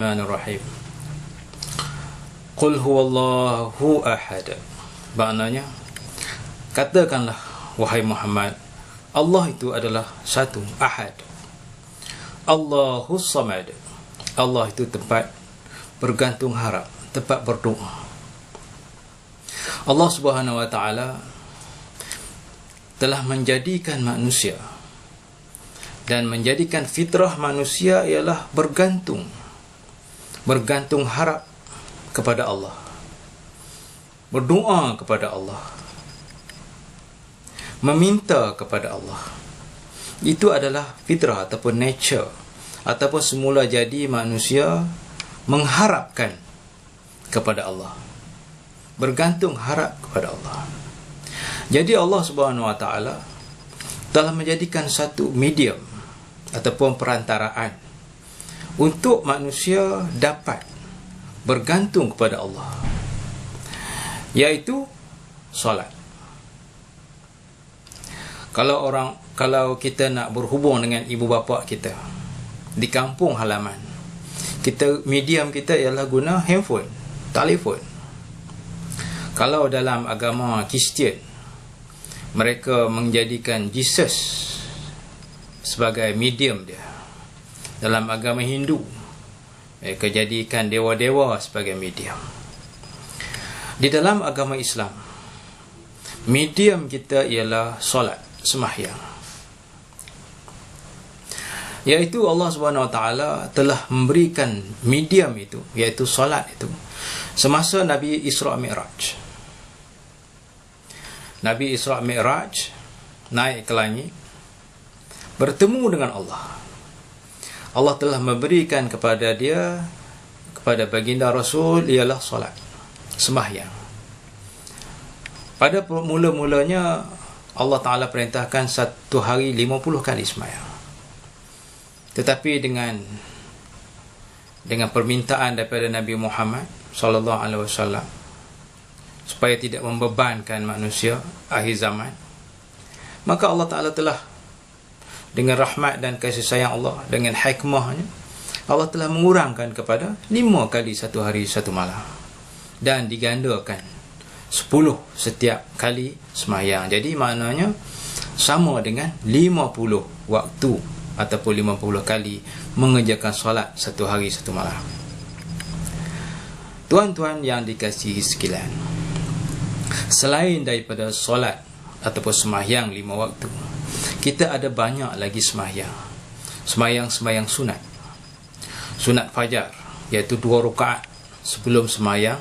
Bismillahirrahmanirrahim. Qul huwallahu ahad. Maknanya, katakanlah wahai Muhammad, Allah itu adalah satu, ahad. Allahus samad. Allah itu tempat bergantung harap, tempat berdoa. Allah Subhanahu wa taala telah menjadikan manusia dan menjadikan fitrah manusia ialah bergantung harap kepada Allah, berdoa kepada Allah, meminta kepada Allah. Itu adalah fitrah ataupun nature, ataupun semula jadi manusia mengharapkan kepada Allah, bergantung harap kepada Allah. Jadi Allah Subhanahu wa taala telah menjadikan satu medium ataupun perantaraan untuk manusia dapat bergantung kepada Allah, iaitu solat. Kalau kita nak berhubung dengan ibu bapa kita di kampung halaman, medium kita ialah guna handphone, telefon. Kalau dalam agama Kristian, mereka menjadikan Jesus sebagai medium dia. Dalam agama Hindu, mereka jadikan dewa-dewa sebagai medium. Di dalam agama Islam, medium kita ialah solat, sembahyang. Iaitu Allah Subhanahu wa taala telah memberikan medium itu, iaitu solat itu, semasa Nabi Isra Mi'raj. Nabi Isra Mi'raj naik ke langit, bertemu dengan Allah. Allah telah memberikan kepada dia, kepada baginda Rasul, ialah solat, sembahyang. Pada mula-mulanya Allah Ta'ala perintahkan satu hari 50 kali sembahyang. Tetapi dengan permintaan daripada Nabi Muhammad sallallahu alaihi wasallam, supaya tidak membebankan manusia akhir zaman, maka Allah Ta'ala telah, dengan rahmat dan kasih sayang Allah, dengan hikmahnya, Allah telah mengurangkan kepada 5 kali satu hari satu malam, dan digandakan 10 setiap kali sembahyang. Jadi maknanya sama dengan 50 waktu ataupun 50 kali mengerjakan solat satu hari satu malam. Tuan-tuan yang dikasihi sekalian, selain daripada solat ataupun sembahyang 5 waktu, kita ada banyak lagi sembahyang. Sembahyang sunat. Sunat fajar, iaitu 2 rakaat sebelum sembahyang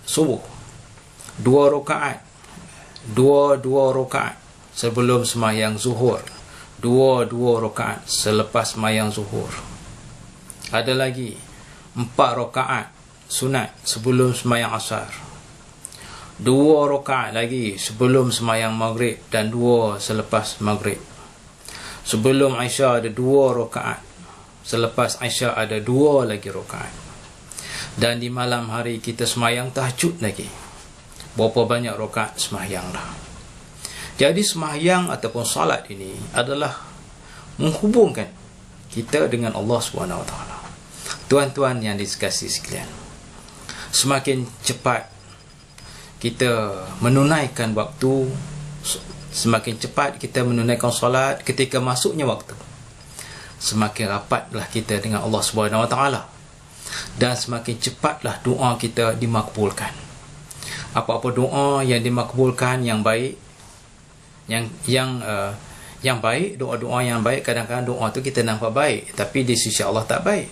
subuh. 2 rakaat sebelum sembahyang zuhur. 2 rakaat selepas sembahyang zuhur. Ada lagi 4 rakaat sunat sebelum sembahyang asar. 2 rakaat lagi sebelum sembahyang maghrib, dan 2 selepas maghrib. Sebelum Isya ada 2 rakaat, selepas Isya ada 2 lagi rakaat. Dan di malam hari kita sembahyang tahajud lagi. Berapa banyak rakaat sembahyang dah. Jadi sembahyang ataupun salat ini adalah menghubungkan kita dengan Allah Subhanahu wa taala. Tuan-tuan yang dikasihi sekalian, semakin cepat kita menunaikan waktu, semakin cepat kita menunaikan solat ketika masuknya waktu, semakin rapatlah kita dengan Allah Subhanahu wa taala, dan semakin cepatlah doa kita dimakbulkan. Apa-apa doa yang dimakbulkan, yang baik, yang baik, doa-doa yang baik, kadang-kadang doa tu kita nampak baik, tapi di sisi Allah tak baik.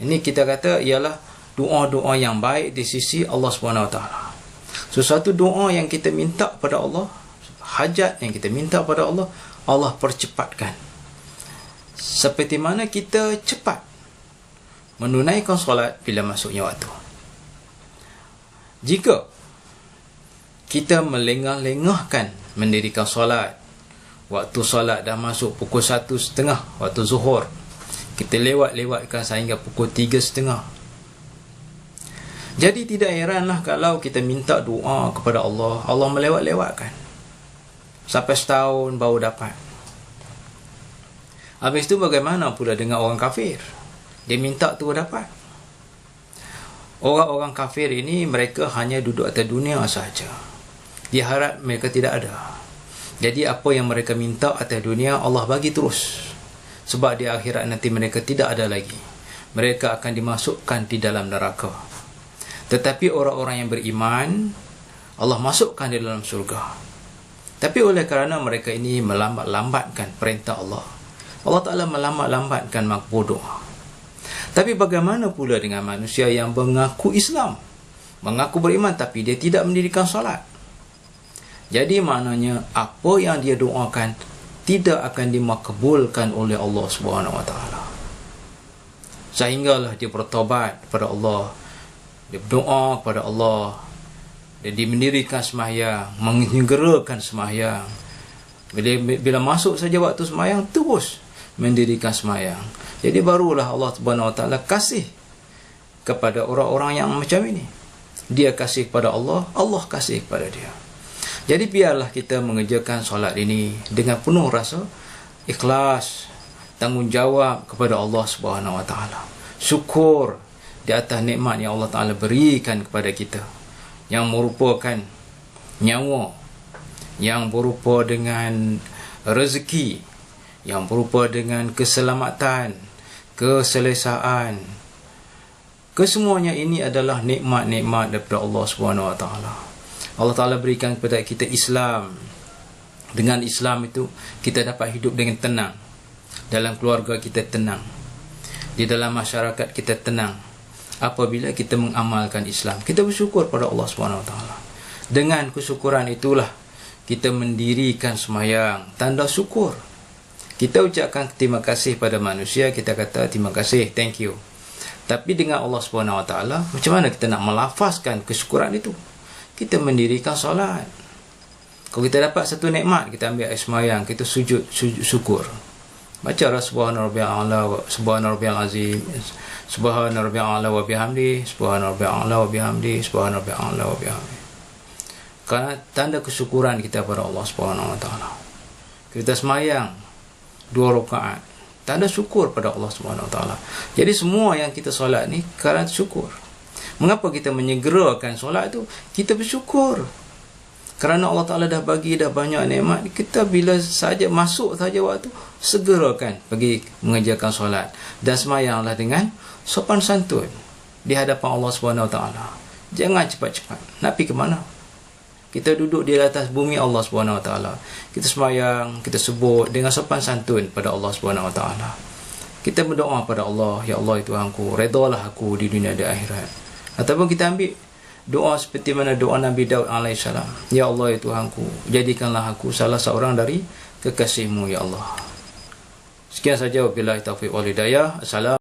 Ini kita kata ialah doa-doa yang baik di sisi Allah Subhanahu wa taala. Sesuatu doa yang kita minta pada Allah, hajat yang kita minta pada Allah, Allah percepatkan. Seperti mana kita cepat menunaikan solat bila masuknya waktu. Jika kita melengah-lengahkan mendirikan solat, waktu solat dah masuk pukul 1:30 waktu zuhur, kita lewatkan sehingga pukul 3:30. Jadi tidak heranlah kalau kita minta doa kepada Allah, Allah melewat-lewatkan sampai setahun baru dapat. Habis itu bagaimana pula dengan orang kafir Dia minta tu dapat. Orang-orang kafir ini mereka hanya duduk atas dunia sahaja. Dia harap mereka tidak ada. Jadi apa yang mereka minta atas dunia Allah bagi terus. Sebab di akhirat nanti mereka tidak ada lagi. Mereka akan dimasukkan di dalam neraka. Tetapi orang-orang yang beriman Allah masukkan di dalam surga. Tapi oleh kerana mereka ini melambat-lambatkan perintah Allah, Allah Ta'ala melambat-lambatkan makbodoh. Tapi bagaimana pula dengan manusia yang mengaku Islam, mengaku beriman, tapi dia tidak mendirikan solat? Jadi maknanya apa yang dia doakan tidak akan dimakbulkan oleh Allah SWT. Sehinggalah dia bertobat kepada Allah, dia berdoa kepada Allah, dia mendirikan sembahyang, menyegerakan sembahyang. Bila masuk saja waktu sembahyang, terus mendirikan sembahyang. Jadi barulah Allah Subhanahu Wa Taala kasih kepada orang-orang yang macam ini. Dia kasih kepada Allah, Allah kasih kepada dia. Jadi biarlah kita mengerjakan solat ini dengan penuh rasa ikhlas, tanggungjawab kepada Allah Subhanahu Wa Taala. Syukur di atas nikmat yang Allah Taala berikan kepada kita, yang merupakan nyawa, yang berupa dengan rezeki, yang berupa dengan keselamatan, keselesaan. Kesemuanya ini adalah nikmat-nikmat daripada Allah Subhanahu Wa Taala. Allah Taala berikan kepada kita Islam. Dengan Islam itu kita dapat hidup dengan tenang. Dalam keluarga kita tenang. Di dalam masyarakat kita tenang. Apabila kita mengamalkan Islam, kita bersyukur pada Allah Subhanahu Wa Taala. Dengan kesyukuran itulah kita mendirikan sembahyang, tanda syukur. Kita ucapkan terima kasih pada manusia, kita kata terima kasih, thank you. Tapi dengan Allah Subhanahu Wa Taala, macam mana kita nak melafazkan kesyukuran itu? Kita mendirikan solat. Kalau kita dapat satu nikmat, kita ambil air sembahyang, kita sujud syukur. Bacalah subhana rabbiyal a'la, subhana rabbiyal azim, subhana rabbiyal a'la wa bihamdi, subhana rabbiyal a'la wa bihamdi, subhana rabbiyal a'la wa bihamdi. Karena tanda kesyukuran kita pada Allah Subhanahu Wa Taala. Kita sembahyang 2 rakaat, tanda syukur pada Allah Subhanahu Wa Taala. Jadi semua yang kita solat ni kerana syukur. Mengapa kita menyegerakan solat tu? Kita bersyukur. Kerana Allah Ta'ala dah bagi dah banyak nikmat, kita bila saja masuk saja waktu, segerakan pergi mengerjakan solat. Dan semayanglah dengan sopan santun di hadapan Allah Subhanahu Wa Taala. Jangan cepat-cepat. Nak pergi ke mana? Kita duduk di atas bumi Allah Subhanahu Wa Taala. Kita semayang, kita sebut dengan sopan santun pada Allah Subhanahu Wa Taala. Kita berdoa pada Allah, ya Allah Tuhanku, redalah aku di dunia dan akhirat. Ataupun kita ambil doa seperti mana doa Nabi Daud alaihissalam. Ya Allah ya Tuhanku, jadikanlah aku salah seorang dari kekasih-Mu ya Allah. Sekian saja, wabillahi taufiq wal hidayah. Assalamualaikum.